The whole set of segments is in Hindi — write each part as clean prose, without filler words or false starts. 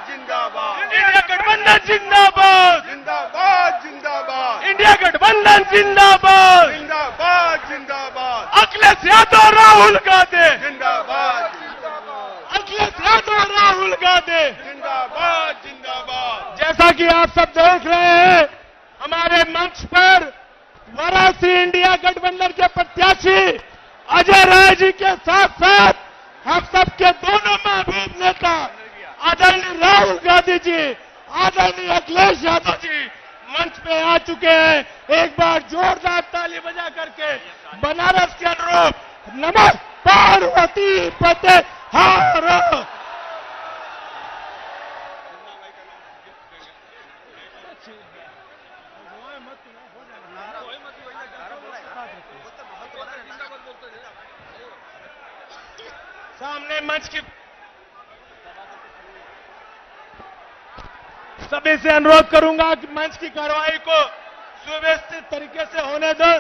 जिंदाबाद इंडिया गठबंधन जिंदाबाद जिंदाबाद जिंदाबाद इंडिया गठबंधन जिंदाबाद जिंदाबाद जिंदाबाद अखिलेश यादव राहुल गांधी जिंदाबाद अखिलेश यादव राहुल गांधी जिंदाबाद जिंदाबाद। जैसा कि आप सब देख रहे हैं हमारे मंच पर वाराणसी इंडिया गठबंधन के प्रत्याशी अजय राय जी के साथ साथ हम सबके दोनों महबूब नेता आदरणीय राहुल गांधी जी, आदरणीय अखिलेश यादव जी मंच पे आ चुके हैं। एक बार जोरदार ताली बजा करके बनारस के अनुरूप नमः पार्वती पते हार। सामने मंच की सभी से अनुरोध करूंगा कि मंच की कार्रवाई को सुव्यवस्थित तरीके से होने दो।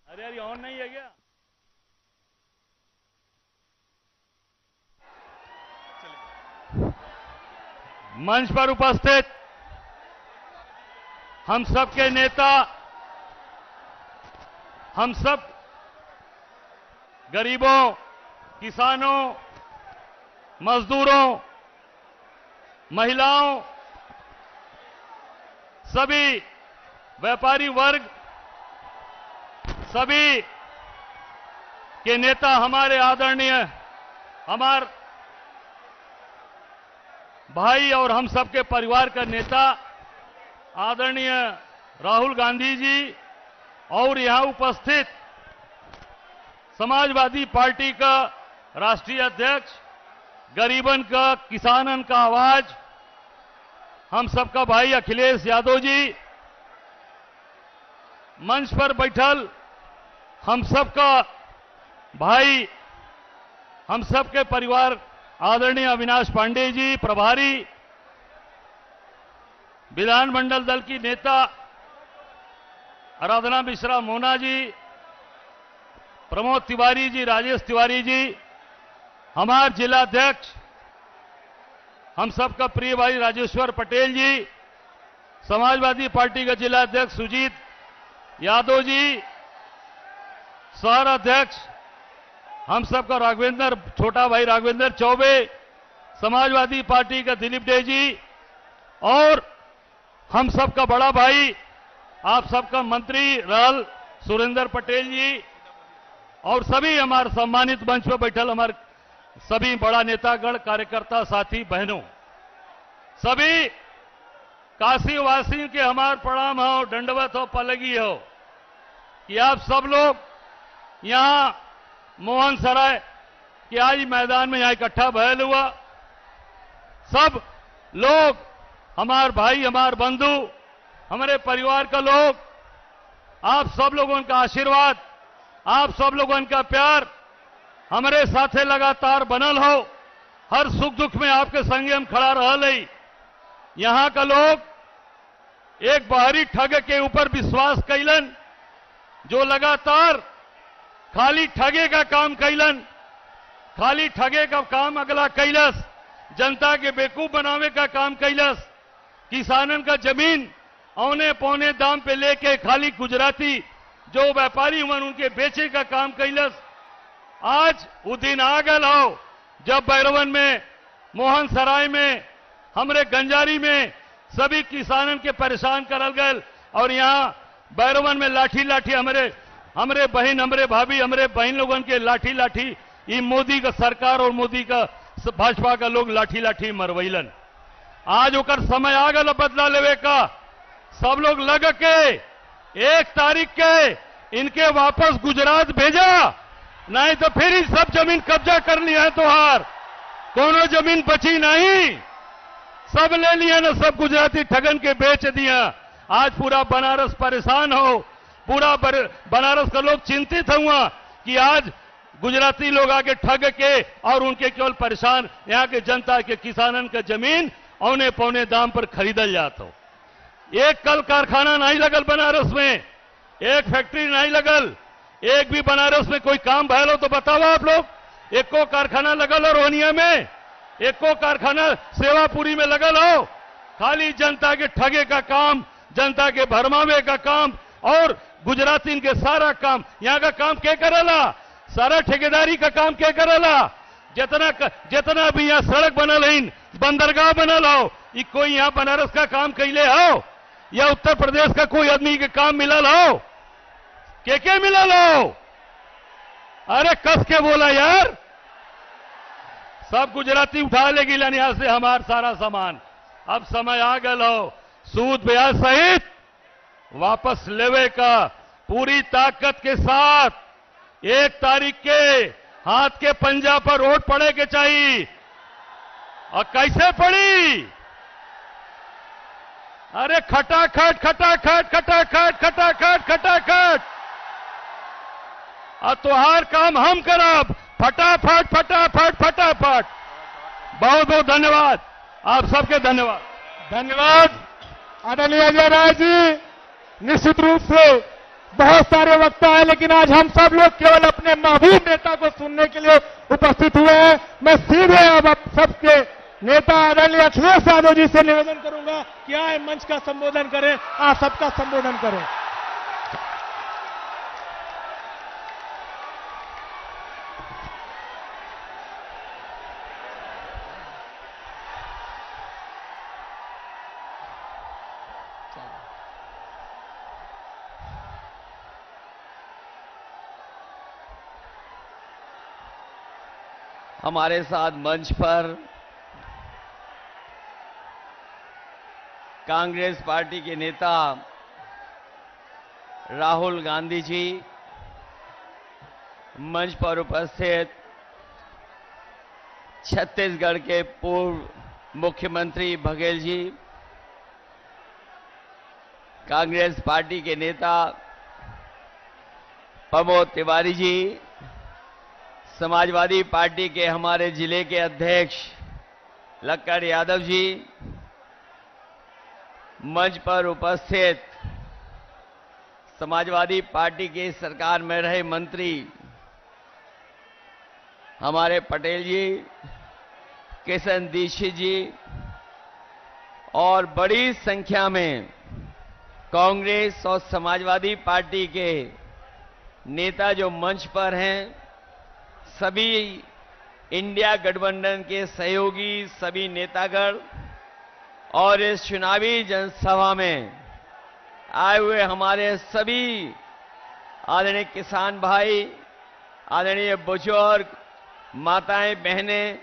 अरे यार ये ऑन नहीं है क्या? मंच पर उपस्थित हम सब के नेता, हम सब गरीबों, किसानों, मजदूरों, महिलाओं, सभी व्यापारी वर्ग, सभी के नेता, हमारे आदरणीय, हमारे भाई और हम सबके परिवार का नेता आदरणीय राहुल गांधी जी और यहां उपस्थित समाजवादी पार्टी का राष्ट्रीय अध्यक्ष, गरीबन का, किसानन का आवाज, हम सबका भाई अखिलेश यादव जी, मंच पर बैठल हम सबका भाई, हम सबके परिवार आदरणीय अविनाश पांडे जी, प्रभारी विधानमंडल दल की नेता आराधना मिश्रा मोना जी, प्रमोद तिवारी जी, राजेश तिवारी जी, हमारे जिलाध्यक्ष, हम सबका प्रिय भाई राजेश्वर पटेल जी, समाजवादी पार्टी का जिलाध्यक्ष सुजीत यादव जी, शहर अध्यक्ष हम सबका राघवेंद्र, छोटा भाई राघवेंद्र चौबे, समाजवादी पार्टी का दिलीप डे जी और हम सबका बड़ा भाई, आप सबका मंत्री रहल सुरेंद्र पटेल जी और सभी हमारे सम्मानित मंच पर बैठल हमारे सभी बड़ा नेतागण, कार्यकर्ता, साथी, बहनों, सभी काशीवासियों के हमार प्रणाम हो, दंडवत हो, पलगी हो कि आप सब लोग यहां मोहन सराय के आज मैदान में यहां इकट्ठा भयल हुआ सब लोग, हमारे भाई, हमारे बंधु, हमारे परिवार का लोग, आप सब लोगों का आशीर्वाद, आप सब लोगों का प्यार हमारे साथे लगातार बनल हो। हर सुख दुख में आपके संगे हम खड़ा रह। यहां का लोग एक बाहरी ठग के ऊपर विश्वास कैलन, जो लगातार खाली ठगे का काम कैलन, खाली ठगे का काम अगला कैलस, जनता के बेवकूफ बनावे का काम कैलस, किसानन का जमीन औने पौने दाम पे लेके खाली गुजराती जो व्यापारी हुए उनके बेचे का काम कैलस। आज वो दिन आ गल हो जब बैरवन में, मोहन सराय में, हमरे गंजारी में सभी किसानन के परेशान करल गए और यहां बैरवन में लाठी लाठी हमरे बहन, हमरे भाभी, हमरे बहन लोगन के लाठी लाठी ये मोदी का सरकार और मोदी का भाजपा का लोग लाठी लाठी मरवैलन। आज ओकर समय आ गल बदला लेवे का। सब लोग लग के 1 तारीख के इनके वापस गुजरात भेजा, नहीं तो फिर ही सब जमीन कब्जा कर लिया है। तोहार कोनो जमीन बची नहीं, सब ले लिया ना, सब गुजराती ठगन के बेच दिया। आज पूरा बनारस परेशान हो, पूरा बनारस का लोग चिंतित हुआ कि आज गुजराती लोग आके ठग के और उनके केवल परेशान, यहां के जनता के किसानन का जमीन औने पौने दाम पर खरीदल जाता हो। एक कल कारखाना नहीं लगल बनारस में, एक फैक्ट्री नहीं लगल, एक भी बनारस में कोई काम भयल हो तो बताओ आप लोग। एको कारखाना लगल हो रोहनिया में, एको कारखाना सेवापुरी में लगल हो। खाली जनता के ठगे का काम, जनता के भरमावे का काम और गुजराती के सारा काम। यहां का काम क्या करेला? सारा ठेकेदारी का काम क्या करेला? जितना भी यहां सड़क बनल है, बंदरगाह बनल हो, ये कोई यहां बनारस का काम कैले हो या उत्तर प्रदेश का कोई आदमी के काम मिलल हो? के मिलल हो? अरे कस के बोला यार। सब गुजराती उठा लेगी यहां से हमार सारा सामान। अब समय आ गल हो सूद ब्याज सहित वापस लेवे का पूरी ताकत के साथ 1 तारीख के हाथ के पंजा पर वोट पड़े के चाहिए। और कैसे पड़ी? अरे खटाखट खटाखट खटाखट खटाखट खटाखट। और तुहार काम हम करब फटाफट फटाफट फटाफट। बहुत बहुत धन्यवाद, आप सबके धन्यवाद। धन्यवाद आदरणीय अजय राय जी। निश्चित रूप से बहुत सारे वक्ता हैं, लेकिन आज हम सब लोग केवल अपने महबूब नेता को सुनने के लिए उपस्थित हुए हैं। मैं सीधे अब सबके नेता आदरणीय अखिलेश यादव जी से निवेदन करूंगा कि आए मंच का संबोधन करें, आप सबका संबोधन करें। हमारे साथ मंच पर कांग्रेस पार्टी के नेता राहुल गांधी जी, मंच पर उपस्थित छत्तीसगढ़ के पूर्व मुख्यमंत्री बघेल जी, कांग्रेस पार्टी के नेता प्रमोद तिवारी जी, समाजवादी पार्टी के हमारे जिले के अध्यक्ष लक्कड़ यादव जी, मंच पर उपस्थित समाजवादी पार्टी के सरकार में रहे मंत्री हमारे पटेल जी, किशन दीक्षित जी और बड़ी संख्या में कांग्रेस और समाजवादी पार्टी के नेता जो मंच पर हैं, सभी इंडिया गठबंधन के सहयोगी सभी नेतागण और इस चुनावी जनसभा में आए हुए हमारे सभी आदरणीय किसान भाई, आदरणीय बुजुर्ग, माताएं, बहनें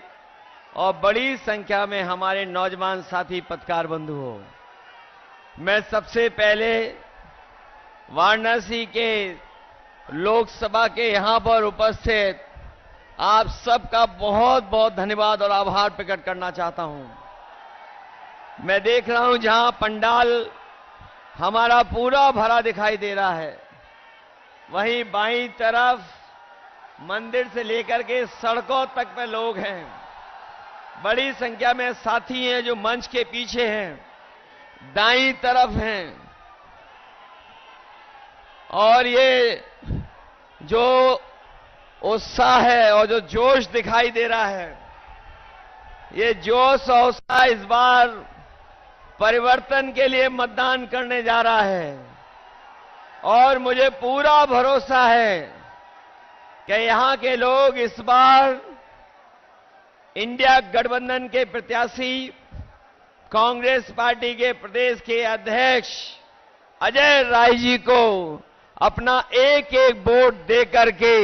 और बड़ी संख्या में हमारे नौजवान साथी पत्रकार बंधु हो, मैं सबसे पहले वाराणसी के लोकसभा के यहां पर उपस्थित आप सबका बहुत बहुत धन्यवाद और आभार प्रकट करना चाहता हूं। मैं देख रहा हूं जहां पंडाल हमारा पूरा भरा दिखाई दे रहा है, वहीं बाईं तरफ मंदिर से लेकर के सड़कों तक पे लोग हैं। बड़ी संख्या में साथी हैं जो मंच के पीछे हैं, दाईं तरफ हैं। और ये जो उत्साह है और जो जोश दिखाई दे रहा है, ये जोश और उत्साह इस बार परिवर्तन के लिए मतदान करने जा रहा है। और मुझे पूरा भरोसा है कि यहां के लोग इस बार इंडिया गठबंधन के प्रत्याशी कांग्रेस पार्टी के प्रदेश के अध्यक्ष अजय राय जी को अपना एक एक वोट दे करके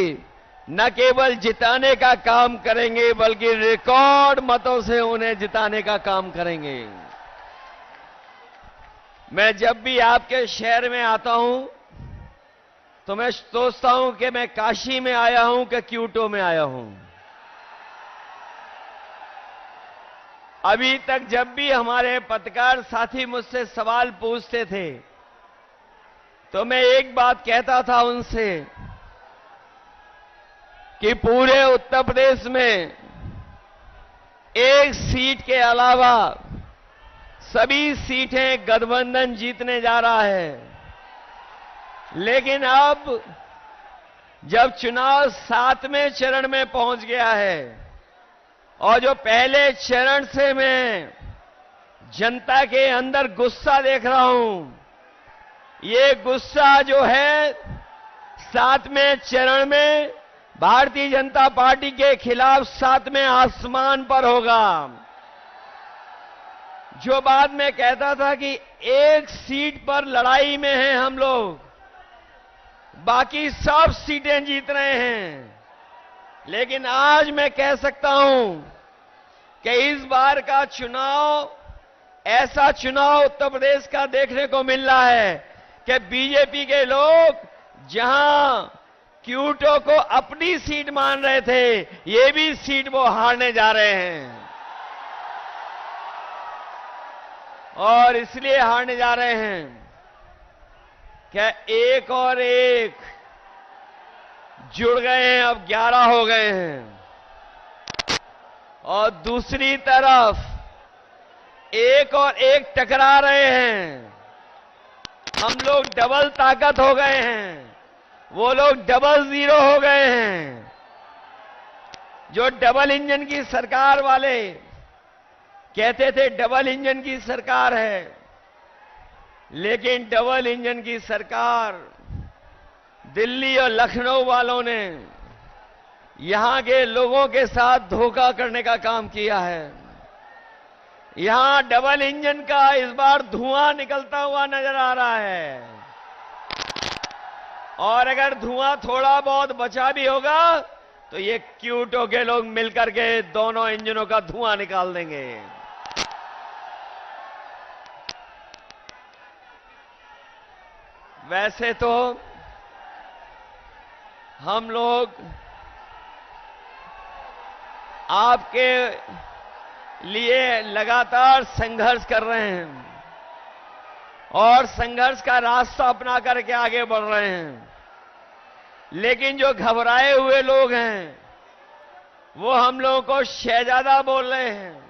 न केवल जिताने का काम करेंगे बल्कि रिकॉर्ड मतों से उन्हें जिताने का काम करेंगे। मैं जब भी आपके शहर में आता हूं तो मैं सोचता हूं कि मैं काशी में आया हूं कि क्यूटो में आया हूं। अभी तक जब भी हमारे पत्रकार साथी मुझसे सवाल पूछते थे तो मैं एक बात कहता था उनसे कि पूरे उत्तर प्रदेश में एक सीट के अलावा सभी सीटें गठबंधन जीतने जा रहा है। लेकिन अब जब चुनाव 7वें चरण में पहुंच गया है और जो पहले चरण से मैं जनता के अंदर गुस्सा देख रहा हूं, ये गुस्सा जो है 7वें चरण में भारतीय जनता पार्टी के खिलाफ 7वें आसमान पर होगा। जो बात में कहता था कि एक सीट पर लड़ाई में हैं हम लोग, बाकी सब सीटें जीत रहे हैं, लेकिन आज मैं कह सकता हूं कि इस बार का चुनाव ऐसा चुनाव उत्तर प्रदेश का देखने को मिल रहा है कि बीजेपी के लोग जहां क्यूटो को अपनी सीट मान रहे थे, ये भी सीट वो हारने जा रहे हैं। और इसलिए हारने जा रहे हैं क्या एक और एक जुड़ गए हैं, अब 11 हो गए हैं। और दूसरी तरफ एक और एक टकरा रहे हैं। हम लोग डबल ताकत हो गए हैं, वो लोग डबल जीरो हो गए हैं। जो डबल इंजन की सरकार वाले कहते थे डबल इंजन की सरकार है, लेकिन डबल इंजन की सरकार दिल्ली और लखनऊ वालों ने यहां के लोगों के साथ धोखा करने का काम किया है। यहां डबल इंजन का इस बार धुआं निकलता हुआ नजर आ रहा है, और अगर धुआं थोड़ा बहुत बचा भी होगा तो ये क्यूटो के लोग मिलकर के दोनों इंजनों का धुआं निकाल देंगे। वैसे तो हम लोग आपके लिए लगातार संघर्ष कर रहे हैं और संघर्ष का रास्ता अपना करके आगे बढ़ रहे हैं, लेकिन जो घबराए हुए लोग हैं वो हम लोगों को शहजादा बोल रहे हैं।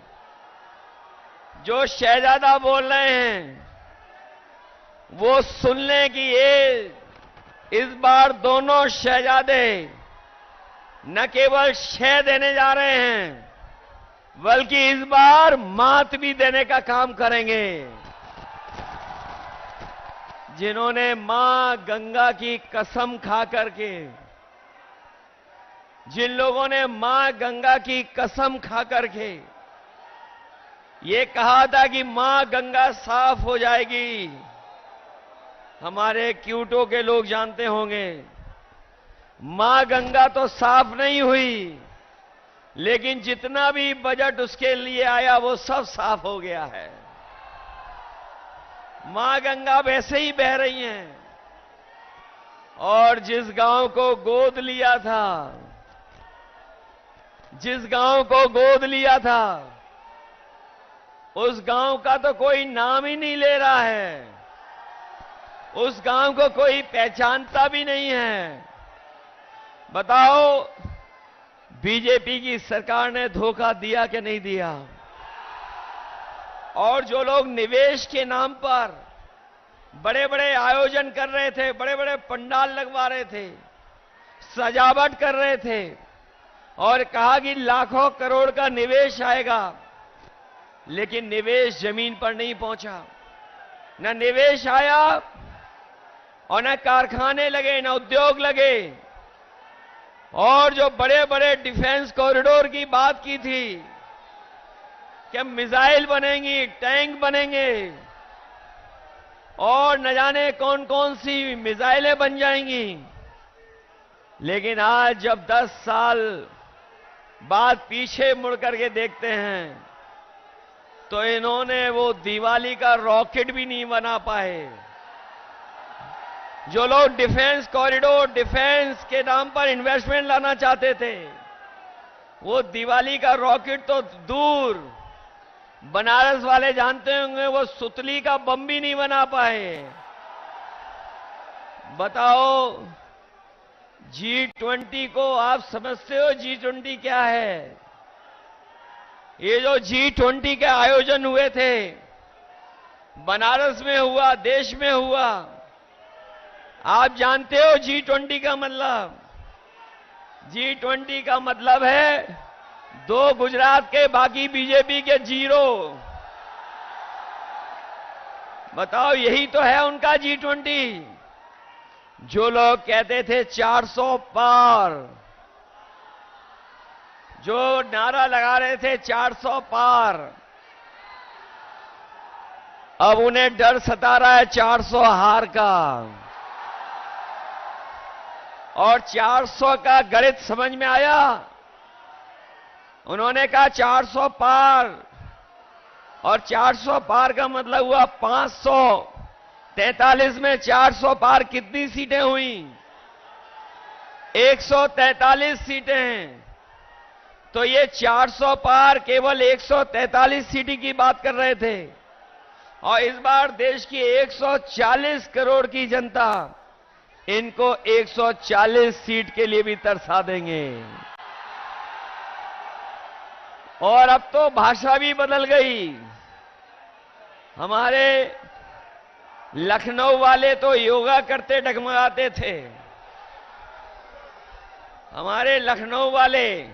जो शहजादा बोल रहे हैं वो सुन लें कि ये इस बार दोनों शहजादे न केवल शह देने जा रहे हैं बल्कि इस बार मात भी देने का काम करेंगे। जिन्होंने मां गंगा की कसम खा करके, जिन लोगों ने मां गंगा की कसम खा करके ये कहा था कि मां गंगा साफ हो जाएगी, हमारे क्यूटो के लोग जानते होंगे मां गंगा तो साफ नहीं हुई, लेकिन जितना भी बजट उसके लिए आया वो सब साफ हो गया है। मां गंगा वैसे ही बह रही हैं, और जिस गांव को गोद लिया था, जिस गांव को गोद लिया था उस गांव का तो कोई नाम ही नहीं ले रहा है, उस गांव को कोई पहचानता भी नहीं है। बताओ, बीजेपी की सरकार ने धोखा दिया कि नहीं दिया? और जो लोग निवेश के नाम पर बड़े बड़े आयोजन कर रहे थे, बड़े बड़े पंडाल लगवा रहे थे, सजावट कर रहे थे और कहा कि लाखों करोड़ का निवेश आएगा, लेकिन निवेश जमीन पर नहीं पहुंचा। न निवेश आया और न कारखाने लगे, न उद्योग लगे। और जो बड़े बड़े डिफेंस कॉरिडोर की बात की थी कि मिसाइल बनेंगी, टैंक बनेंगे और न जाने कौन कौन सी मिसाइलें बन जाएंगी, लेकिन आज जब 10 साल बाद पीछे मुड़ करके देखते हैं तो इन्होंने वो दिवाली का रॉकेट भी नहीं बना पाए। जो लोग डिफेंस कॉरिडोर, डिफेंस के नाम पर इन्वेस्टमेंट लाना चाहते थे, वो दिवाली का रॉकेट तो दूर, बनारस वाले जानते होंगे वो सुतली का बम भी नहीं बना पाए। बताओ, G20 को आप समझते हो G20 क्या है? ये जो G20 के आयोजन हुए थे, बनारस में हुआ, देश में हुआ, आप जानते हो G20 का मतलब? G20 का मतलब है 2 गुजरात के, बाकी बीजेपी के 0। बताओ, यही तो है उनका G20। जो लोग कहते थे 400 पार, जो नारा लगा रहे थे 400 पार, अब उन्हें डर सता रहा है 400 हार का। और 400 का गणित समझ में आया। उन्होंने कहा 400 पार, और 400 पार का मतलब हुआ 543 में 400 पार कितनी सीटें हुई? 143 सीटें। तो ये 400 पार केवल 143 सीटें की बात कर रहे थे, और इस बार देश की 140 करोड़ की जनता इनको 140 सीट के लिए भी तरसा देंगे। और अब तो भाषा भी बदल गई। हमारे लखनऊ वाले तो योगा करते डगमगाते थे। हमारे लखनऊ वाले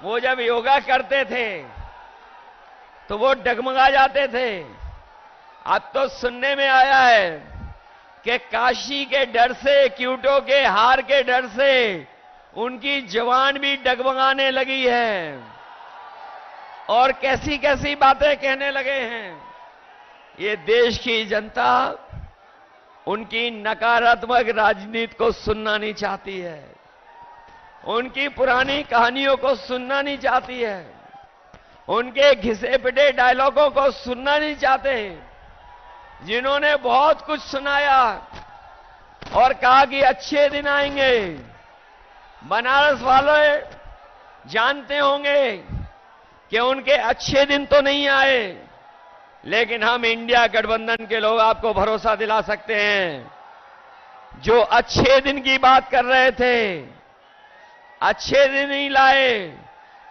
वो जब योगा करते थे तो वो डगमगा जाते थे। अब तो सुनने में आया है कि काशी के डर से, क्यूटो के हार के डर से उनकी जवान भी डगमगाने लगी है और कैसी कैसी बातें कहने लगे हैं। ये देश की जनता उनकी नकारात्मक राजनीति को सुनना नहीं चाहती है, उनकी पुरानी कहानियों को सुनना नहीं चाहती है, उनके घिसे पिटे डायलॉगों को सुनना नहीं चाहते, जिन्होंने बहुत कुछ सुनाया और कहा कि अच्छे दिन आएंगे। बनारस वाले जानते होंगे कि उनके अच्छे दिन तो नहीं आए, लेकिन हम इंडिया गठबंधन के लोग आपको भरोसा दिला सकते हैं, जो अच्छे दिन की बात कर रहे थे, अच्छे दिन नहीं लाए।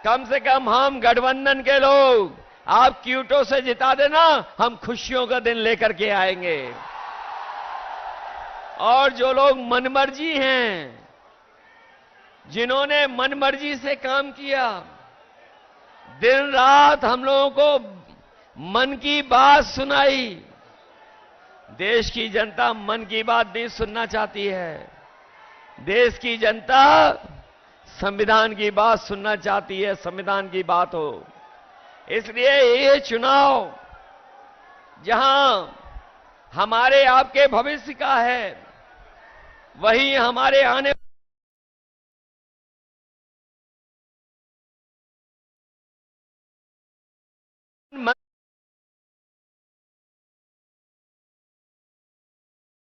कम से कम हम गठबंधन के लोग, आप क्यूटो से जिता देना, हम खुशियों का दिन लेकर के आएंगे। और जो लोग मनमर्जी हैं, जिन्होंने मनमर्जी से काम किया, दिन रात हम लोगों को मन की बात सुनाई। देश की जनता मन की बात नहीं सुनना चाहती है। देश की जनता संविधान की बात सुनना चाहती है, संविधान की बात हो। इसलिए ये चुनाव जहां हमारे आपके भविष्य का है, वहीं हमारे आने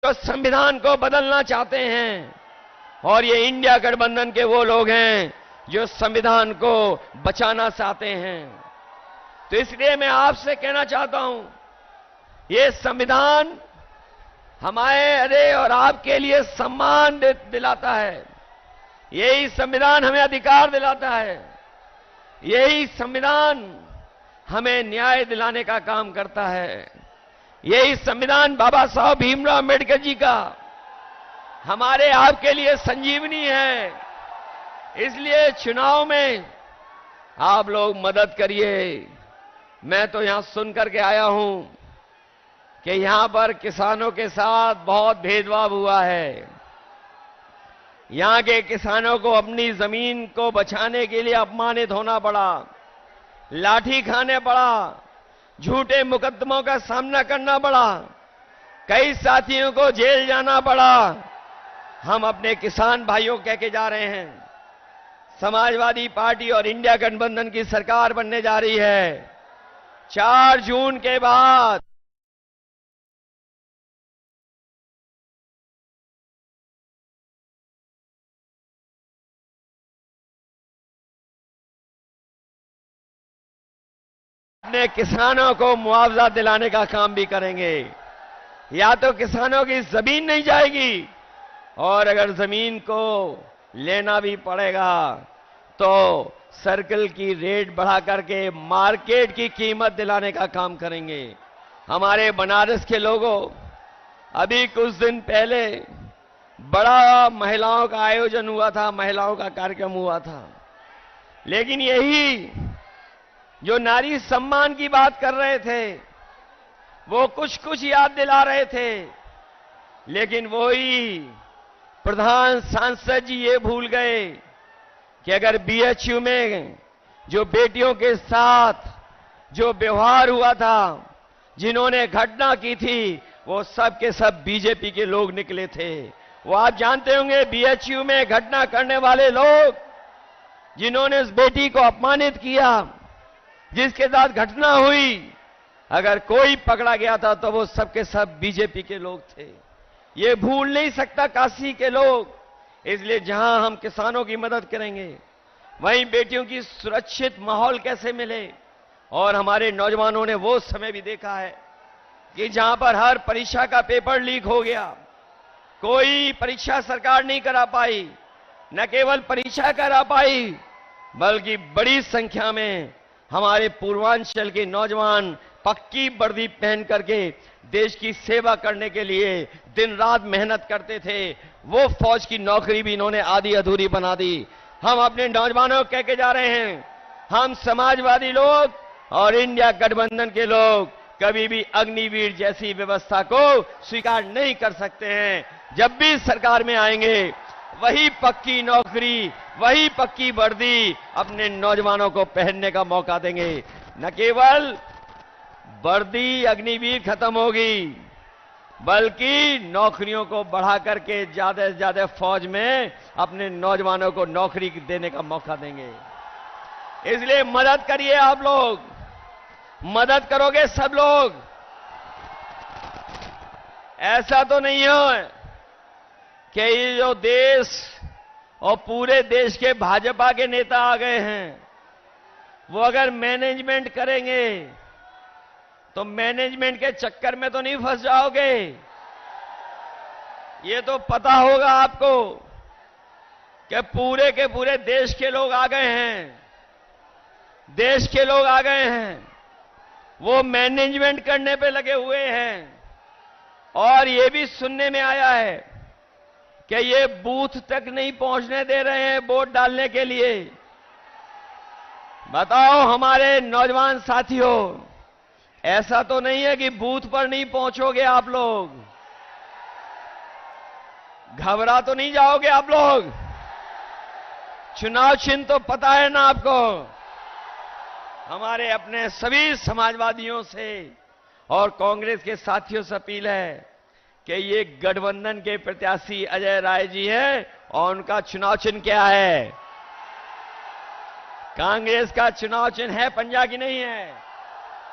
जो संविधान को बदलना चाहते हैं, और ये इंडिया गठबंधन के वो लोग हैं जो संविधान को बचाना चाहते हैं। तो इसलिए मैं आपसे कहना चाहता हूं, ये संविधान हमारे और आपके लिए सम्मान दिलाता है। यही संविधान हमें अधिकार दिलाता है। यही संविधान हमें न्याय दिलाने का काम करता है। यही संविधान बाबा साहब भीमराव अम्बेडकर जी का हमारे आपके लिए संजीवनी है। इसलिए चुनाव में आप लोग मदद करिए। मैं तो यहां सुन करके आया हूं कि यहां पर किसानों के साथ बहुत भेदभाव हुआ है। यहां के किसानों को अपनी जमीन को बचाने के लिए अपमानित होना पड़ा, लाठी खाने पड़ा, झूठे मुकदमों का सामना करना पड़ा, कई साथियों को जेल जाना पड़ा। हम अपने किसान भाइयों कह के जा रहे हैं, समाजवादी पार्टी और इंडिया गठबंधन की सरकार बनने जा रही है। 4 जून के बाद अपने किसानों को मुआवजा दिलाने का काम भी करेंगे। या तो किसानों की जमीन नहीं जाएगी, और अगर जमीन को लेना भी पड़ेगा तो सर्कल की रेट बढ़ा करके मार्केट की कीमत दिलाने का काम करेंगे। हमारे बनारस के लोगों, अभी कुछ दिन पहले बड़ा महिलाओं का आयोजन हुआ था, महिलाओं का कार्यक्रम हुआ था, लेकिन यही जो नारी सम्मान की बात कर रहे थे वो कुछ कुछ याद दिला रहे थे, लेकिन वही प्रधान सांसद जी ये भूल गए कि अगर बीएचयू में जो बेटियों के साथ जो व्यवहार हुआ था, जिन्होंने घटना की थी, वो सब के सब बीजेपी के लोग निकले थे। वो आप जानते होंगे, बीएचयू में घटना करने वाले लोग, जिन्होंने उस बेटी को अपमानित किया, जिसके साथ घटना हुई, अगर कोई पकड़ा गया था तो वो सब के सब बीजेपी के लोग थे। ये भूल नहीं सकता काशी के लोग। इसलिए जहां हम किसानों की मदद करेंगे, वहीं बेटियों की सुरक्षित माहौल कैसे मिले। और हमारे नौजवानों ने वो समय भी देखा है कि जहां पर हर परीक्षा का पेपर लीक हो गया, कोई परीक्षा सरकार नहीं करा पाई, न केवल परीक्षा करा पाई बल्कि बड़ी संख्या में हमारे पूर्वांचल के नौजवान पक्की वर्दी पहन करके देश की सेवा करने के लिए दिन रात मेहनत करते थे। वो फौज की नौकरी भी इन्होंने आधी अधूरी बना दी। हम अपने नौजवानों को कह के जा रहे हैं, हम समाजवादी लोग और इंडिया गठबंधन के लोग कभी भी अग्निवीर जैसी व्यवस्था को स्वीकार नहीं कर सकते हैं। जब भी सरकार में आएंगे, वही पक्की नौकरी, वही पक्की वर्दी अपने नौजवानों को पहनने का मौका देंगे। न केवल वर्दी अग्निवीर खत्म होगी, बल्कि नौकरियों को बढ़ा करके ज्यादा से ज्यादा फौज में अपने नौजवानों को नौकरी देने का मौका देंगे। इसलिए मदद करिए आप लोग, मदद करोगे सब लोग। ऐसा तो नहीं हो कि ये जो देश और पूरे देश के भाजपा के नेता आ गए हैं, वो अगर मैनेजमेंट करेंगे तो मैनेजमेंट के चक्कर में तो नहीं फंस जाओगे। ये तो पता होगा आपको कि पूरे के पूरे देश के लोग आ गए हैं, देश के लोग आ गए हैं, वो मैनेजमेंट करने पे लगे हुए हैं। और ये भी सुनने में आया है कि ये बूथ तक नहीं पहुंचने दे रहे हैं वोट डालने के लिए। बताओ हमारे नौजवान साथियों, ऐसा तो नहीं है कि बूथ पर नहीं पहुंचोगे आप लोग? घबरा तो नहीं जाओगे आप लोग? चुनाव चिन्ह तो पता है ना आपको? हमारे अपने सभी समाजवादियों से और कांग्रेस के साथियों से अपील है कि ये गठबंधन के प्रत्याशी अजय राय जी हैं और उनका चुनाव चिन्ह क्या है? कांग्रेस का चुनाव चिन्ह है पंजा की नहीं है।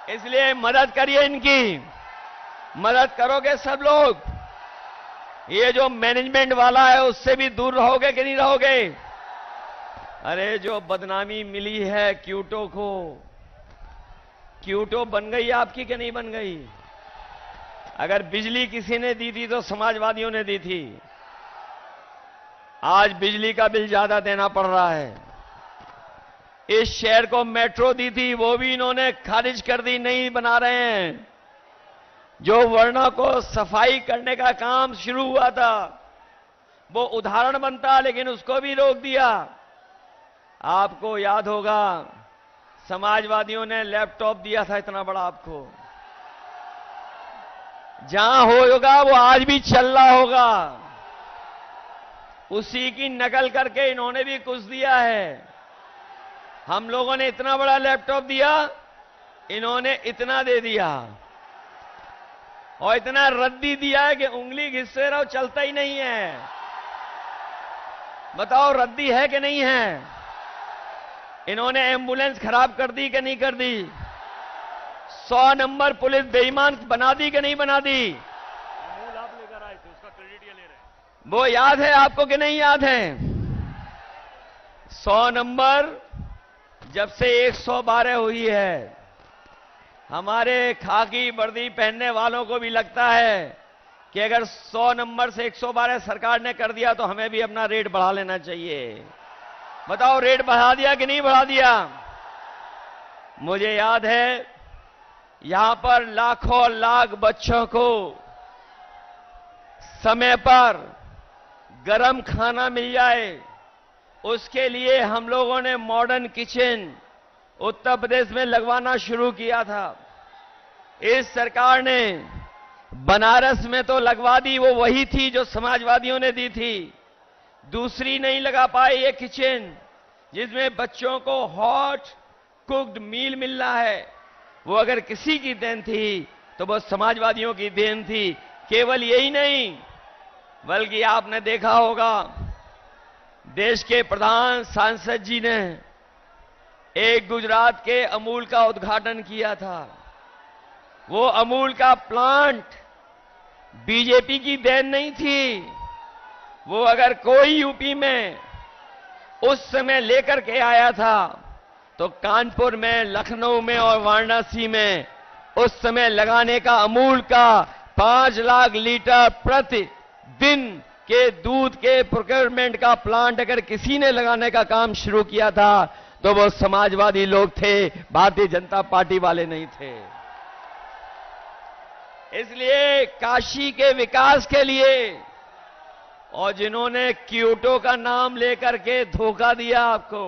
इसलिए मदद करिए इनकी, मदद करोगे सब लोग। ये जो मैनेजमेंट वाला है उससे भी दूर रहोगे कि नहीं रहोगे? अरे जो बदनामी मिली है क्यूटो को, क्यूटो बन गई आपकी कि नहीं बन गई? अगर बिजली किसी ने दी थी तो समाजवादियों ने दी थी। आज बिजली का बिल ज्यादा देना पड़ रहा है। इस शहर को मेट्रो दी थी, वो भी इन्होंने खारिज कर दी, नहीं बना रहे हैं। जो वर्णों को सफाई करने का काम शुरू हुआ था वो उदाहरण बनता, लेकिन उसको भी रोक दिया। आपको याद होगा समाजवादियों ने लैपटॉप दिया था इतना बड़ा आपको, जहां होगा वो आज भी चल रहा होगा। उसी की नकल करके इन्होंने भी कुछ दिया है। हम लोगों ने इतना बड़ा लैपटॉप दिया, इन्होंने इतना दे दिया और इतना रद्दी दिया है कि उंगली घिससे रहो चलता ही नहीं है। बताओ रद्दी है कि नहीं है? इन्होंने एम्बुलेंस खराब कर दी कि नहीं कर दी? 100 नंबर पुलिस बेईमान बना दी कि नहीं बना दी? अमूल आप लेकर आए थे, उसका क्रेडिट ये ले रहे हैं। वो याद है आपको कि नहीं याद है? 100 नंबर जब से 112 हुई है, हमारे खाकी वर्दी पहनने वालों को भी लगता है कि अगर 100 नंबर से 112 सरकार ने कर दिया तो हमें भी अपना रेट बढ़ा लेना चाहिए। बताओ रेट बढ़ा दिया कि नहीं बढ़ा दिया? मुझे याद है यहां पर लाखों लाख बच्चों को समय पर गरम खाना मिल जाए, उसके लिए हम लोगों ने मॉडर्न किचन उत्तर प्रदेश में लगवाना शुरू किया था। इस सरकार ने बनारस में तो लगवा दी, वो वही थी जो समाजवादियों ने दी थी। दूसरी नहीं लगा पाए ये किचन, जिसमें बच्चों को हॉट कुक्ड मील मिल रहा है। वो अगर किसी की देन थी तो वो समाजवादियों की देन थी। केवल यही नहीं, बल्कि आपने देखा होगा देश के प्रधान सांसद जी ने एक गुजरात के अमूल का उद्घाटन किया था। वो अमूल का प्लांट बीजेपी की देन नहीं थी। वो अगर कोई यूपी में उस समय लेकर के आया था तो कानपुर में, लखनऊ में और वाराणसी में उस समय लगाने का अमूल का 5 लाख लीटर प्रति दिन के दूध के प्रोक्योरमेंट का प्लांट अगर किसी ने लगाने का काम शुरू किया था तो वो समाजवादी लोग थे, भारतीय जनता पार्टी वाले नहीं थे। इसलिए काशी के विकास के लिए और जिन्होंने क्योटो का नाम लेकर के धोखा दिया आपको,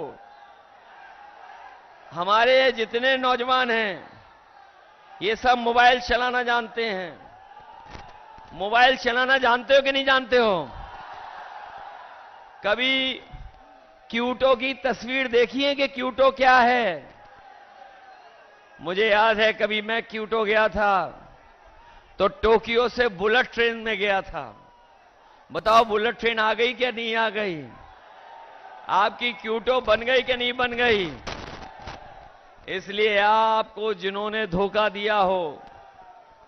हमारे जितने नौजवान हैं ये सब मोबाइल चलाना जानते हैं। मोबाइल चलाना जानते हो कि नहीं जानते हो? कभी क्यूटो की तस्वीर देखी है कि क्यूटो क्या है? मुझे याद है कभी मैं क्यूटो गया था तो टोक्यो से बुलेट ट्रेन में गया था। बताओ बुलेट ट्रेन आ गई क्या नहीं आ गई? आपकी क्यूटो बन गई कि नहीं बन गई? इसलिए आपको जिन्होंने धोखा दिया हो,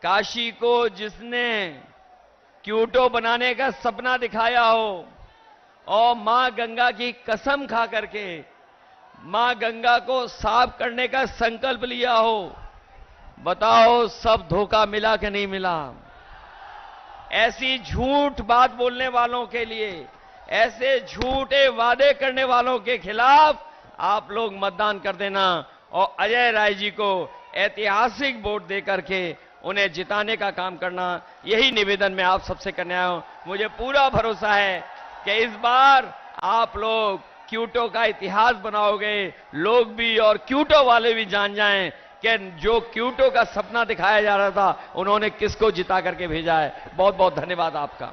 काशी को जिसने क्यूटो बनाने का सपना दिखाया हो और मां गंगा की कसम खा करके मां गंगा को साफ करने का संकल्प लिया हो, बताओ सब धोखा मिला कि नहीं मिला? ऐसी झूठ बात बोलने वालों के लिए, ऐसे झूठे वादे करने वालों के खिलाफ आप लोग मतदान कर देना और अजय राय जी को ऐतिहासिक वोट देकर के उन्हें जिताने का काम करना, यही निवेदन मैं आप सबसे करने आया हूं। मुझे पूरा भरोसा है कि इस बार आप लोग क्यूटो का इतिहास बनाओगे, लोग भी और क्यूटो वाले भी जान जाएं कि जो क्यूटो का सपना दिखाया जा रहा था उन्होंने किसको जिता करके भेजा है। बहुत बहुत धन्यवाद आपका।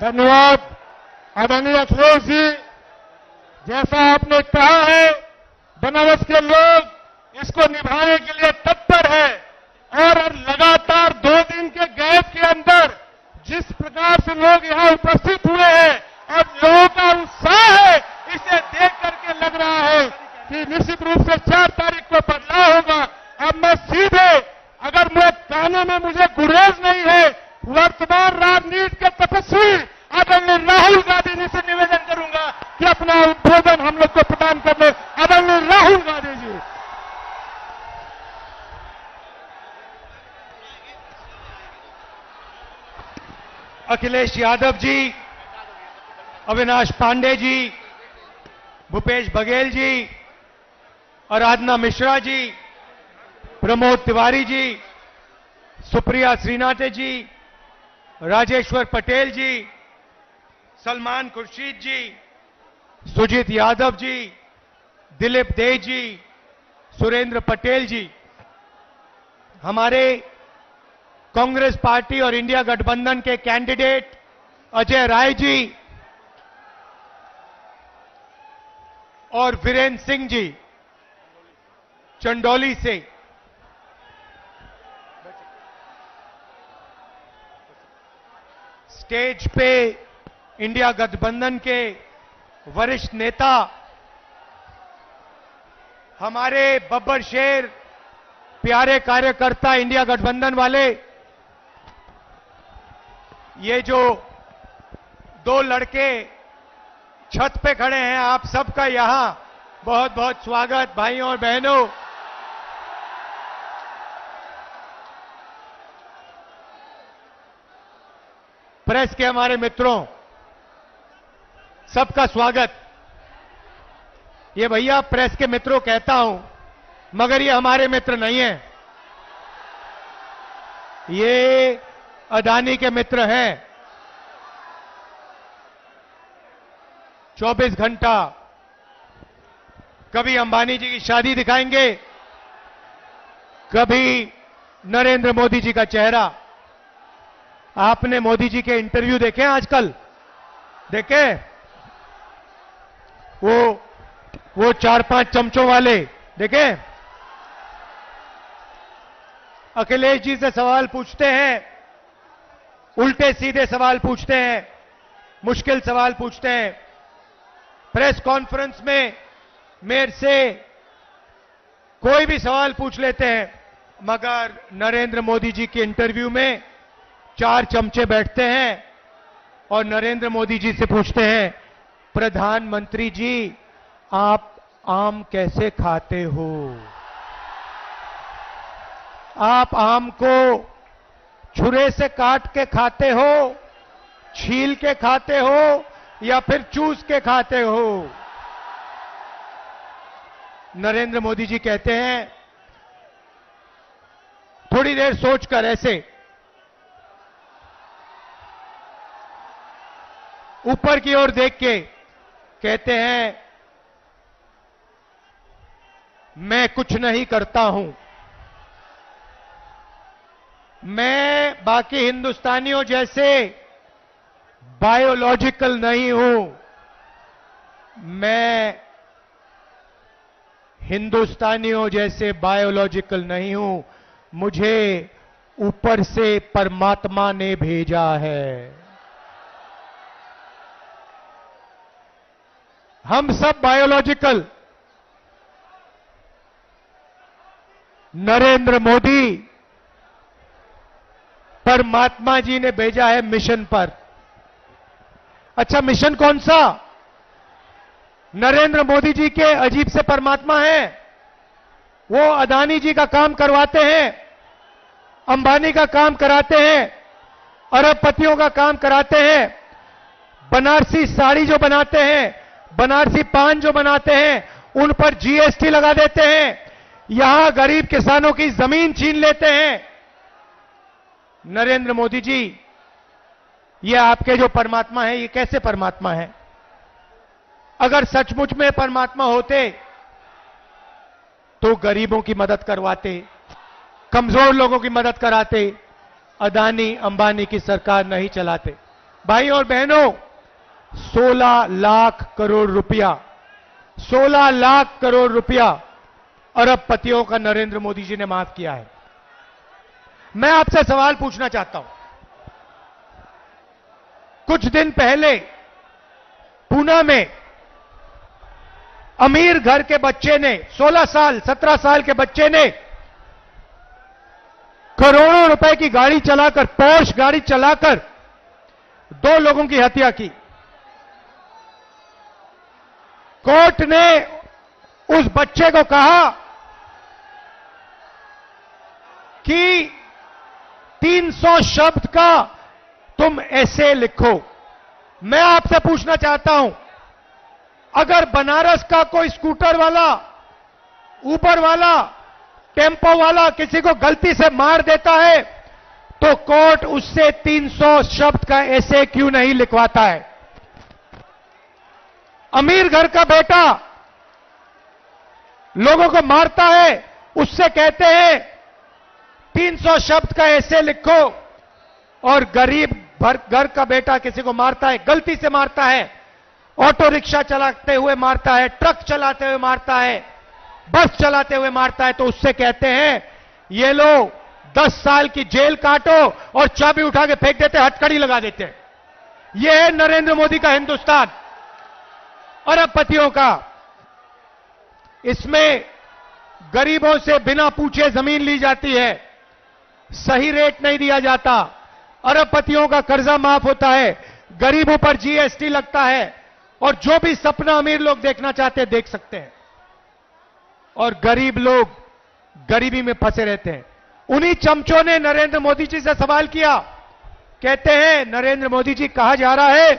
धन्यवाद आदरणीय अखिलेश जी। जैसा आपने कहा है, बनारस के लोग इसको निभाने के लिए तत्पर है और लगातार 2 दिन के गैप के अंदर जिस प्रकार से लोग यहां उपस्थित हुए हैं और लोगों का उत्साह है, इसे देख करके लग रहा है कि निश्चित रूप से 4 तारीख को बदलाव होगा। अब मैं सीधे, अगर मैं कहने में मुझे गुरेज नहीं है, वर्तमान राजनीति के तपस्वी आदरणीय राहुल गांधी जी से निवेदन करूंगा कि अपना उद्बोधन हम लोग को प्रदान कर ले। आदरणीय अखिलेश यादव जी, अविनाश पांडे जी, भूपेश बघेल जी, आराधना मिश्रा जी, प्रमोद तिवारी जी, सुप्रिया श्रीनाथे जी, राजेश्वर पटेल जी, सलमान खुर्शीद जी, सुजीत यादव जी, दिलीप दे जी, सुरेंद्र पटेल जी, हमारे कांग्रेस पार्टी और इंडिया गठबंधन के कैंडिडेट अजय राय जी और वीरेंद्र सिंह जी चंदौली से, स्टेज पे इंडिया गठबंधन के वरिष्ठ नेता हमारे बब्बर शेर, प्यारे कार्यकर्ता इंडिया गठबंधन वाले, ये जो दो लड़के छत पे खड़े हैं, आप सबका यहां बहुत बहुत स्वागत भाइयों और बहनों। प्रेस के हमारे मित्रों, सबका स्वागत। ये भैया प्रेस के मित्रों कहता हूं, मगर ये हमारे मित्र नहीं हैं, ये अदानी के मित्र हैं। 24 घंटा कभी अंबानी जी की शादी दिखाएंगे, कभी नरेंद्र मोदी जी का चेहरा। आपने मोदी जी के इंटरव्यू देखे हैं आजकल? देखे? वो 4-5 चमचों वाले देखे? अखिलेश जी से सवाल पूछते हैं, उल्टे सीधे सवाल पूछते हैं, मुश्किल सवाल पूछते हैं। प्रेस कॉन्फ्रेंस में मेरे से कोई भी सवाल पूछ लेते हैं, मगर नरेंद्र मोदी जी के इंटरव्यू में 4 चमचे बैठते हैं और नरेंद्र मोदी जी से पूछते हैं, प्रधानमंत्री जी आप आम कैसे खाते हो? आप आम को छुरे से काट के खाते हो, छील के खाते हो, या फिर चूस के खाते हो? नरेंद्र मोदी जी कहते हैं, थोड़ी देर सोचकर ऐसे ऊपर की ओर देख के कहते हैं, मैं कुछ नहीं करता हूं, मैं बाकी हिंदुस्तानियों जैसे बायोलॉजिकल नहीं हूं, मैं हिंदुस्तानियों जैसे बायोलॉजिकल नहीं हूं, मुझे ऊपर से परमात्मा ने भेजा है। हम सब बायोलॉजिकल, नरेंद्र मोदी परमात्मा जी ने भेजा है मिशन पर। अच्छा, मिशन कौन सा? नरेंद्र मोदी जी के अजीब से परमात्मा हैं। वो अदानी जी का काम करवाते हैं, अंबानी का काम कराते हैं, अरबपतियों का काम कराते हैं, बनारसी साड़ी जो बनाते हैं, बनारसी पान जो बनाते हैं, उन पर जीएसटी लगा देते हैं, यहां गरीब किसानों की जमीन छीन लेते हैं। नरेंद्र मोदी जी, ये आपके जो परमात्मा है, ये कैसे परमात्मा है? अगर सचमुच में परमात्मा होते तो गरीबों की मदद करवाते, कमजोर लोगों की मदद कराते, अदानी अंबानी की सरकार नहीं चलाते। भाई और बहनों, 16 लाख करोड़ रुपया, 16 लाख करोड़ रुपया अरबपतियों का नरेंद्र मोदी जी ने माफ किया है। मैं आपसे सवाल पूछना चाहता हूं, कुछ दिन पहले पूना में अमीर घर के बच्चे ने, 16 साल 17 साल के बच्चे ने करोड़ों रुपए की गाड़ी चलाकर, पोर्श गाड़ी चलाकर 2 लोगों की हत्या की। कोर्ट ने उस बच्चे को कहा कि 300 शब्द का तुम ऐसे लिखो। मैं आपसे पूछना चाहता हूं, अगर बनारस का कोई स्कूटर वाला, ऊबर वाला, टेम्पो वाला किसी को गलती से मार देता है तो कोर्ट उससे 300 शब्द का ऐसे क्यों नहीं लिखवाता है? अमीर घर का बेटा लोगों को मारता है, उससे कहते हैं 300 शब्द का ऐसे लिखो, और गरीब घर का बेटा किसी को मारता है, गलती से मारता है, ऑटो रिक्शा चलाते हुए मारता है, ट्रक चलाते हुए मारता है, बस चलाते हुए मारता है, तो उससे कहते हैं ये लो 10 साल की जेल काटो, और चाबी उठा के फेंक देते, हथकड़ी लगा देते हैं। यह है नरेंद्र मोदी का हिंदुस्तान, अरबपतियों का। इसमें गरीबों से बिना पूछे जमीन ली जाती है, सही रेट नहीं दिया जाता, अरबपतियों का कर्जा माफ होता है, गरीबों पर जीएसटी लगता है, और जो भी सपना अमीर लोग देखना चाहते हैं देख सकते हैं, और गरीब लोग गरीबी में फंसे रहते हैं। उन्हीं चमचों ने नरेंद्र मोदी जी से सवाल किया, कहते हैं नरेंद्र मोदी जी, कहा जा रहा है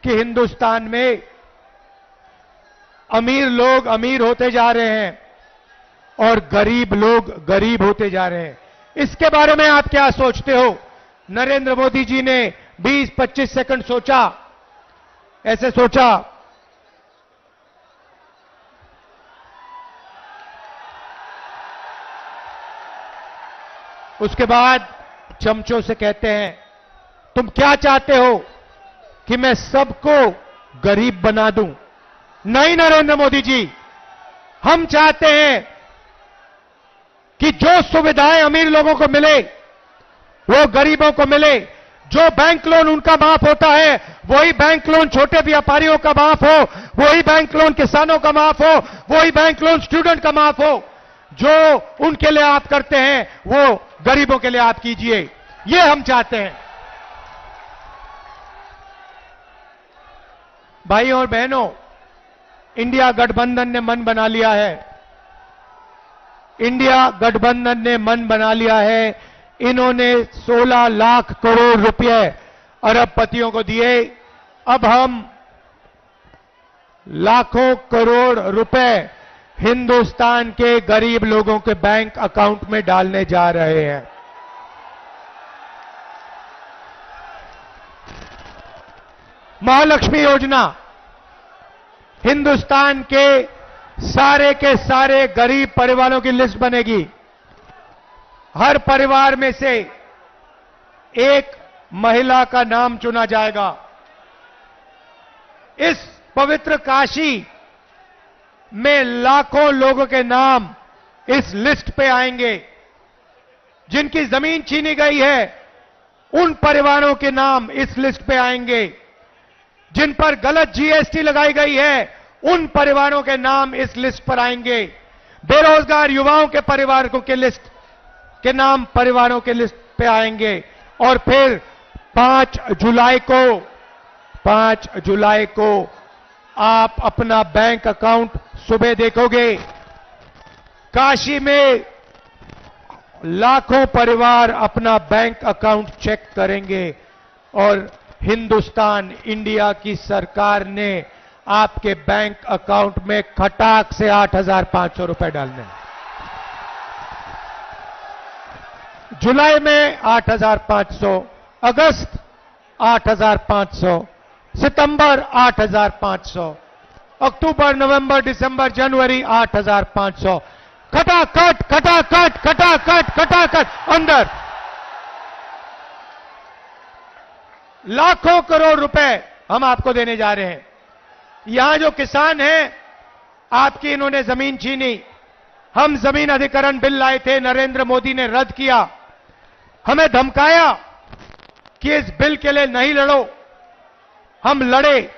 कि हिंदुस्तान में अमीर लोग अमीर होते जा रहे हैं और गरीब लोग गरीब होते जा रहे हैं, इसके बारे में आप क्या सोचते हो? नरेंद्र मोदी जी ने 20-25 सेकंड सोचा, ऐसे सोचा, उसके बाद चमचों से कहते हैं तुम क्या चाहते हो कि मैं सबको गरीब बना दूं? नहीं नरेंद्र मोदी जी, हम चाहते हैं कि जो सुविधाएं अमीर लोगों को मिले वो गरीबों को मिले। जो बैंक लोन उनका माफ होता है वही बैंक लोन छोटे व्यापारियों का माफ हो, वही बैंक लोन किसानों का माफ हो, वही बैंक लोन स्टूडेंट का माफ हो। जो उनके लिए आप करते हैं वो गरीबों के लिए आप कीजिए, ये हम चाहते हैं। भाइयों और बहनों, इंडिया गठबंधन ने मन बना लिया है, इंडिया गठबंधन ने मन बना लिया है। इन्होंने 16 लाख करोड़ रुपए अरबपतियों को दिए, अब हम लाखों करोड़ रुपए हिंदुस्तान के गरीब लोगों के बैंक अकाउंट में डालने जा रहे हैं। महालक्ष्मी योजना, हिंदुस्तान के सारे गरीब परिवारों की लिस्ट बनेगी। हर परिवार में से एक महिला का नाम चुना जाएगा। इस पवित्र काशी में लाखों लोगों के नाम इस लिस्ट पे आएंगे। जिनकी जमीन छीनी गई है उन परिवारों के नाम इस लिस्ट पे आएंगे। जिन पर गलत जीएसटी लगाई गई है उन परिवारों के नाम इस लिस्ट पर आएंगे। बेरोजगार युवाओं के परिवारों के लिस्ट के नाम परिवारों के लिस्ट पे आएंगे। और फिर 5 जुलाई को आप अपना बैंक अकाउंट सुबह देखोगे, काशी में लाखों परिवार अपना बैंक अकाउंट चेक करेंगे और हिंदुस्तान इंडिया की सरकार ने आपके बैंक अकाउंट में खटाक से 8,500 रुपए डालने हैं। जुलाई में 8,500, अगस्त 8,500, सितंबर 8,500, अक्टूबर, नवंबर, दिसंबर, जनवरी 8,500, खटाखट खटाखट खटाखट खटाखट अंदर लाखों करोड़ रुपए हम आपको देने जा रहे हैं। यहां जो किसान हैं, आपकी इन्होंने जमीन छीनी। हम जमीन अधिग्रहण बिल लाए थे, नरेंद्र मोदी ने रद्द किया। हमें धमकाया कि इस बिल के लिए नहीं लड़ो। हम लड़े,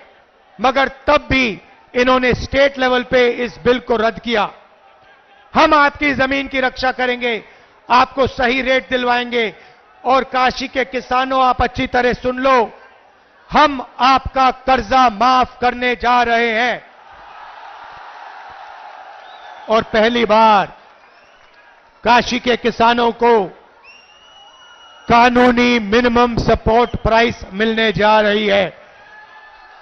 मगर तब भी इन्होंने स्टेट लेवल पे इस बिल को रद्द किया। हम आपकी जमीन की रक्षा करेंगे, आपको सही रेट दिलवाएंगे। और काशी के किसानों, आप अच्छी तरह सुन लो, हम आपका कर्जा माफ करने जा रहे हैं। और पहली बार काशी के किसानों को कानूनी मिनिमम सपोर्ट प्राइस मिलने जा रही है।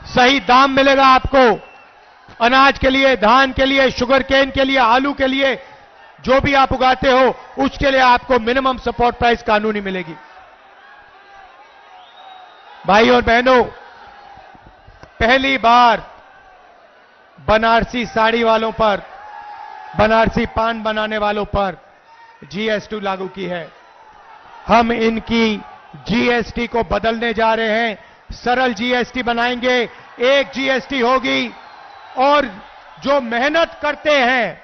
सही दाम मिलेगा आपको अनाज के लिए, धान के लिए, शुगर केन के लिए, आलू के लिए, जो भी आप उगाते हो उसके लिए आपको मिनिमम सपोर्ट प्राइस कानूनी मिलेगी। भाई और बहनों, पहली बार बनारसी साड़ी वालों पर, बनारसी पान बनाने वालों पर जीएसटी लागू की है। हम इनकी जीएसटी को बदलने जा रहे हैं, सरल जीएसटी बनाएंगे, एक जीएसटी होगी और जो मेहनत करते हैं,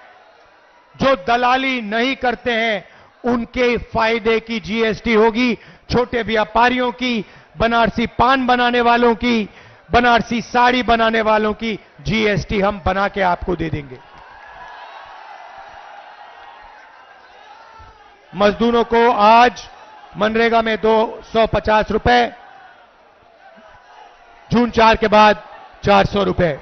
जो दलाली नहीं करते हैं, उनके फायदे की जीएसटी होगी। छोटे व्यापारियों की, बनारसी पान बनाने वालों की, बनारसी साड़ी बनाने वालों की जीएसटी हम बना के आपको दे देंगे। मजदूरों को आज मनरेगा में 250 रुपए, जून 4 के बाद 400 रुपए।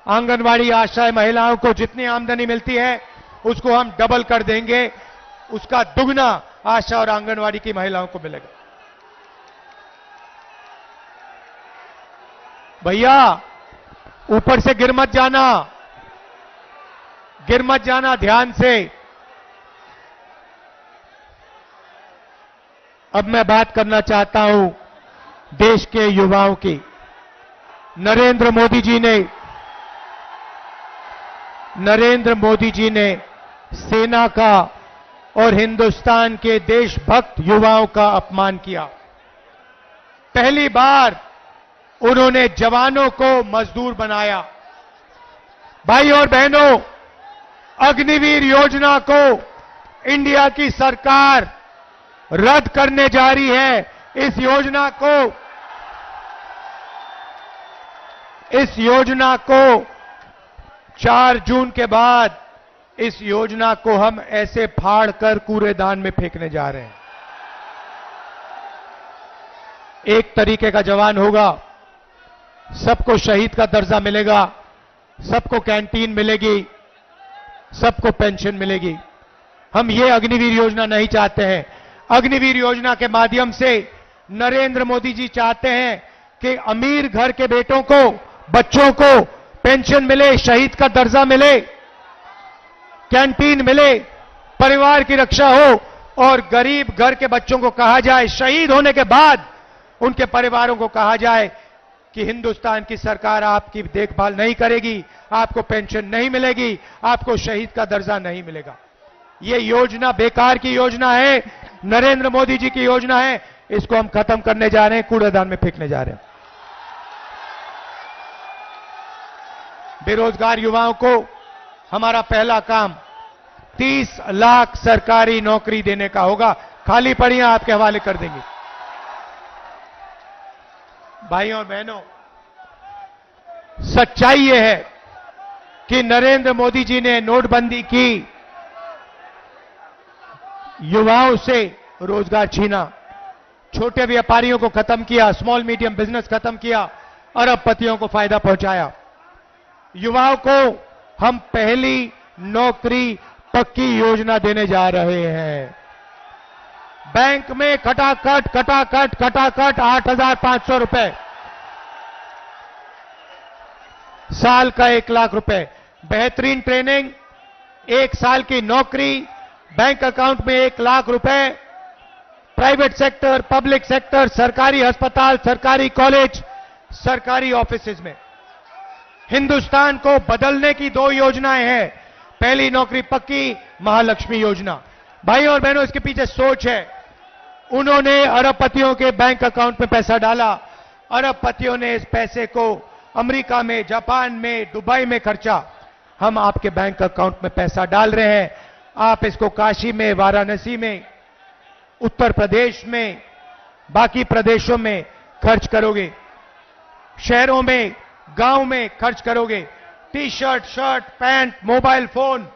आंगनवाड़ी आशाएं महिलाओं को जितनी आमदनी मिलती है उसको हम डबल कर देंगे, उसका दुगना आशा और आंगनवाड़ी की महिलाओं को मिलेगा। भैया ऊपर से गिर मत जाना, गिर मत जाना, ध्यान से। अब मैं बात करना चाहता हूं देश के युवाओं की। नरेंद्र मोदी जी ने सेना का और हिंदुस्तान के देशभक्त युवाओं का अपमान किया। पहली बार उन्होंने जवानों को मजदूर बनाया। भाई और बहनों, अग्निवीर योजना को इंडिया की सरकार रद्द करने जा रही है। इस योजना को 4 जून के बाद इस योजना को हम ऐसे फाड़ कर कूड़ेदान में फेंकने जा रहे हैं। एक तरीके का जवान होगा, सबको शहीद का दर्जा मिलेगा, सबको कैंटीन मिलेगी, सबको पेंशन मिलेगी। हम ये अग्निवीर योजना नहीं चाहते हैं। अग्निवीर योजना के माध्यम से नरेंद्र मोदी जी चाहते हैं कि अमीर घर के बेटों को, बच्चों को पेंशन मिले, शहीद का दर्जा मिले, कैंटीन मिले, परिवार की रक्षा हो, और गरीब घर के बच्चों को कहा जाए, शहीद होने के बाद उनके परिवारों को कहा जाए कि हिंदुस्तान की सरकार आपकी देखभाल नहीं करेगी, आपको पेंशन नहीं मिलेगी, आपको शहीद का दर्जा नहीं मिलेगा। ये योजना बेकार की योजना है, नरेंद्र मोदी जी की योजना है। इसको हम खत्म करने जा रहे हैं, कूड़ेदान में फेंकने जा रहे हैं। बेरोजगार युवाओं को हमारा पहला काम 30 लाख सरकारी नौकरी देने का होगा। खाली पड़ियां आपके हवाले कर देंगे। भाइयों और बहनों, सच्चाई यह है कि नरेंद्र मोदी जी ने नोटबंदी की, युवाओं से रोजगार छीना, छोटे व्यापारियों को खत्म किया, स्मॉल मीडियम बिजनेस खत्म किया, अरबपतियों को फायदा पहुंचाया। युवाओं को हम पहली नौकरी पक्की योजना देने जा रहे हैं। बैंक में खटाखट 8,500 रुपए, साल का 1 लाख रुपए, बेहतरीन ट्रेनिंग, 1 साल की नौकरी, बैंक अकाउंट में 1 लाख रुपए, प्राइवेट सेक्टर, पब्लिक सेक्टर, सरकारी अस्पताल, सरकारी कॉलेज, सरकारी ऑफिसेज में। हिंदुस्तान को बदलने की 2 योजनाएं हैं। पहली नौकरी पक्की, महालक्ष्मी योजना। भाई और बहनों, इसके पीछे सोच है। उन्होंने अरबपतियों के बैंक अकाउंट में पैसा डाला, अरबपतियों ने इस पैसे को अमेरिका में, जापान में, दुबई में खर्चा। हम आपके बैंक अकाउंट में पैसा डाल रहे हैं, आप इसको काशी में, वाराणसी में, उत्तर प्रदेश में, बाकी प्रदेशों में खर्च करोगे, शहरों में, गांव में खर्च करोगे। T shirt, shirt, pant, mobile phone,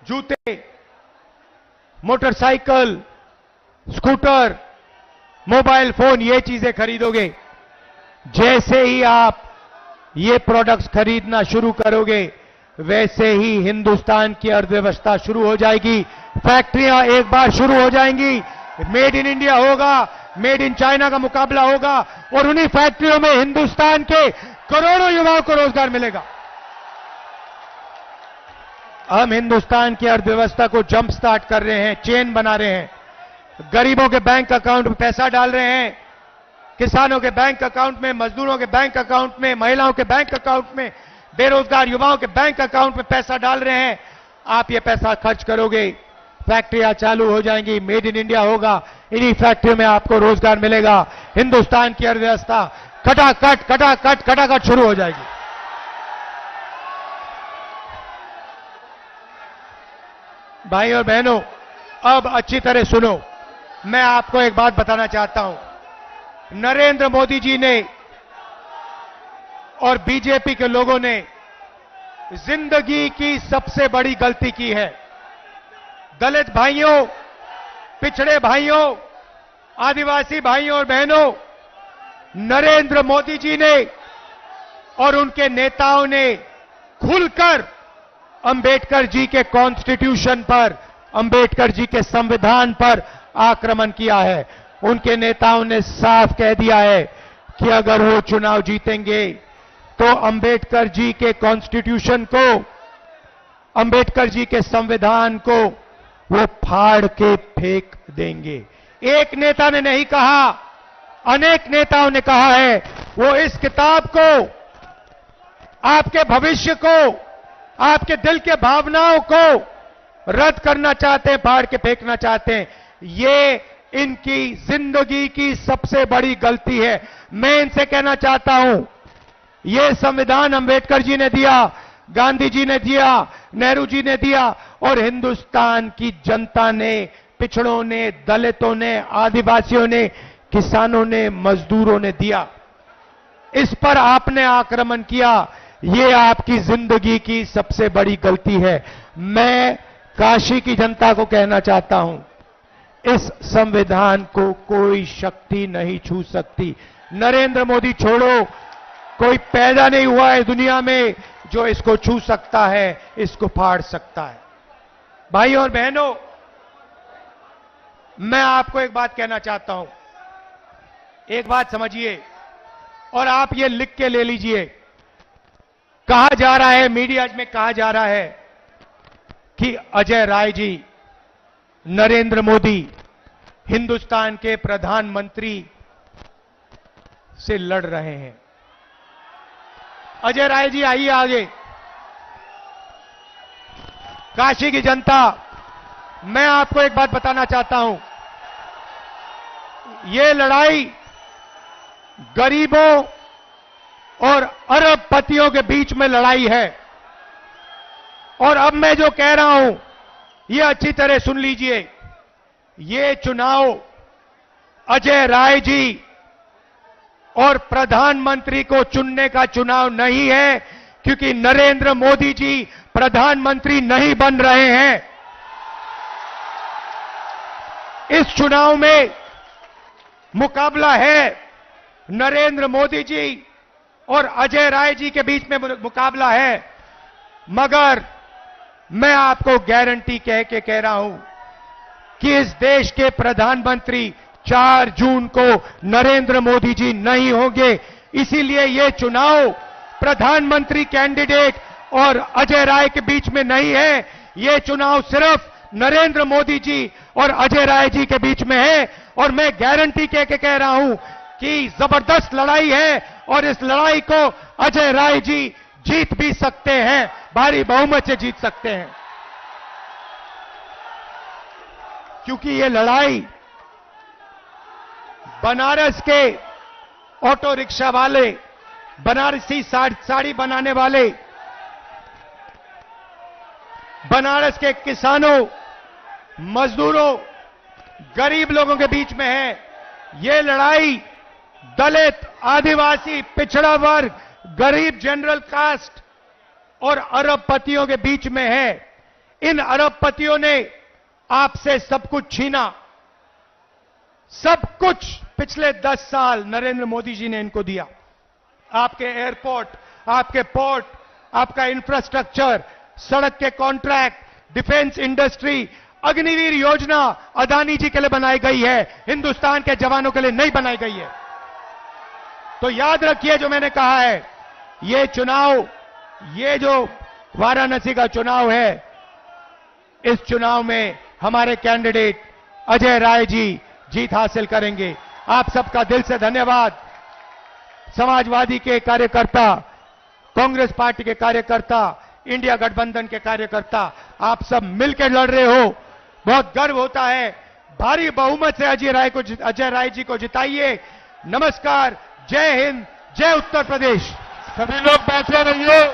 जूते, मोटरसाइकिल, स्कूटर, मोबाइल फोन, ये चीजें खरीदोगे। जैसे ही आप ये प्रोडक्ट्स खरीदना शुरू करोगे, वैसे ही हिंदुस्तान की अर्थव्यवस्था शुरू हो जाएगी। फैक्ट्रियां एक बार शुरू हो जाएंगी, मेड इन इंडिया होगा, मेड इन चाइना का मुकाबला होगा और उन्हीं फैक्ट्रियों में हिंदुस्तान के करोड़ों युवाओं को रोजगार मिलेगा। हम हिंदुस्तान की अर्थव्यवस्था को जंप स्टार्ट कर रहे हैं, चेन बना रहे हैं, गरीबों के बैंक अकाउंट में पैसा डाल रहे हैं, किसानों के बैंक अकाउंट में, मजदूरों के बैंक अकाउंट में, महिलाओं के बैंक अकाउंट में, बेरोजगार युवाओं के बैंक अकाउंट में पैसा डाल रहे हैं। आप ये पैसा खर्च करोगे, फैक्ट्रियां चालू हो जाएंगी, मेड इन इंडिया होगा, इन्हीं फैक्ट्रियों में आपको रोजगार मिलेगा। हिंदुस्तान की अर्थव्यवस्था खटाखट शुरू हो जाएगी। भाई और बहनों, अब अच्छी तरह सुनो, मैं आपको एक बात बताना चाहता हूं। नरेंद्र मोदी जी ने और बीजेपी के लोगों ने जिंदगी की सबसे बड़ी गलती की है। दलित भाइयों, पिछड़े भाइयों, आदिवासी भाइयों और बहनों, नरेंद्र मोदी जी ने और उनके नेताओं ने खुलकर अंबेडकर जी के कॉन्स्टिट्यूशन पर, अंबेडकर जी के संविधान पर आक्रमण किया है। उनके नेताओं ने साफ कह दिया है कि अगर वो चुनाव जीतेंगे तो अंबेडकर जी के कॉन्स्टिट्यूशन को, अंबेडकर जी के संविधान को वो फाड़ के फेंक देंगे। एक नेता ने नहीं कहा, अनेक नेताओं ने कहा है। वो इस किताब को, आपके भविष्य को, आपके दिल के भावनाओं को रद्द करना चाहते हैं, फाड़ के फेंकना चाहते हैं। ये इनकी जिंदगी की सबसे बड़ी गलती है। मैं इनसे कहना चाहता हूं, ये संविधान अंबेडकर जी ने दिया, गांधी जी ने दिया, नेहरू जी ने दिया और हिंदुस्तान की जनता ने, पिछड़ों ने, दलितों ने, आदिवासियों ने, किसानों ने, मजदूरों ने दिया। इस पर आपने आक्रमण किया, ये आपकी जिंदगी की सबसे बड़ी गलती है। मैं काशी की जनता को कहना चाहता हूं, इस संविधान को कोई शक्ति नहीं छू सकती। नरेंद्र मोदी छोड़ो, कोई पैदा नहीं हुआ है दुनिया में जो इसको छू सकता है, इसको फाड़ सकता है। भाई और बहनों, मैं आपको एक बात कहना चाहता हूं, एक बात समझिए और आप ये लिख के ले लीजिए। कहा जा रहा है, मीडिया में कहा जा रहा है कि अजय राय जी, नरेंद्र मोदी हिंदुस्तान के प्रधानमंत्री से लड़ रहे हैं। अजय राय जी आइए आगे। काशी की जनता, मैं आपको एक बात बताना चाहता हूं, ये लड़ाई गरीबों और अरबपतियों के बीच में लड़ाई है। और अब मैं जो कह रहा हूं, ये अच्छी तरह सुन लीजिए। ये चुनाव अजय राय जी और प्रधानमंत्री को चुनने का चुनाव नहीं है, क्योंकि नरेंद्र मोदी जी प्रधानमंत्री नहीं बन रहे हैं। इस चुनाव में मुकाबला है नरेंद्र मोदी जी और अजय राय जी के बीच में मुकाबला है। मगर मैं आपको गारंटी कह के कह रहा हूं कि इस देश के प्रधानमंत्री 4 जून को नरेंद्र मोदी जी नहीं होंगे। इसीलिए ये चुनाव प्रधानमंत्री कैंडिडेट और अजय राय के बीच में नहीं है। ये चुनाव सिर्फ नरेंद्र मोदी जी और अजय राय जी के बीच में है। और मैं गारंटी कह के कह रहा हूं कि जबरदस्त लड़ाई है और इस लड़ाई को अजय राय जी जीत भी सकते हैं, भारी बहुमत से जीत सकते हैं। क्योंकि ये लड़ाई बनारस के ऑटो रिक्शा वाले, बनारसी साड़ी बनाने वाले, बनारस के किसानों, मजदूरों, गरीब लोगों के बीच में है। ये लड़ाई दलित, आदिवासी, पिछड़ा वर्ग, गरीब जनरल कास्ट और अरबपतियों के बीच में है। इन अरबपतियों ने आपसे सब कुछ छीना, सब कुछ पिछले 10 साल नरेंद्र मोदी जी ने इनको दिया। आपके एयरपोर्ट, आपके पोर्ट, आपका इंफ्रास्ट्रक्चर, सड़क के कॉन्ट्रैक्ट, डिफेंस इंडस्ट्री, अग्निवीर योजना अदानी जी के लिए बनाई गई है, हिंदुस्तान के जवानों के लिए नहीं बनाई गई है। तो याद रखिए जो मैंने कहा है, ये चुनाव, ये जो वाराणसी का चुनाव है, इस चुनाव में हमारे कैंडिडेट अजय राय जी जीत हासिल करेंगे। आप सबका दिल से धन्यवाद। समाजवादी के कार्यकर्ता, कांग्रेस पार्टी के कार्यकर्ता, इंडिया गठबंधन के कार्यकर्ता, आप सब मिलकर लड़ रहे हो, बहुत गर्व होता है। भारी बहुमत से अजय राय जी को जिताइए। नमस्कार, जय हिंद, जय उत्तर प्रदेश। सभी लोग बैठे रहिए।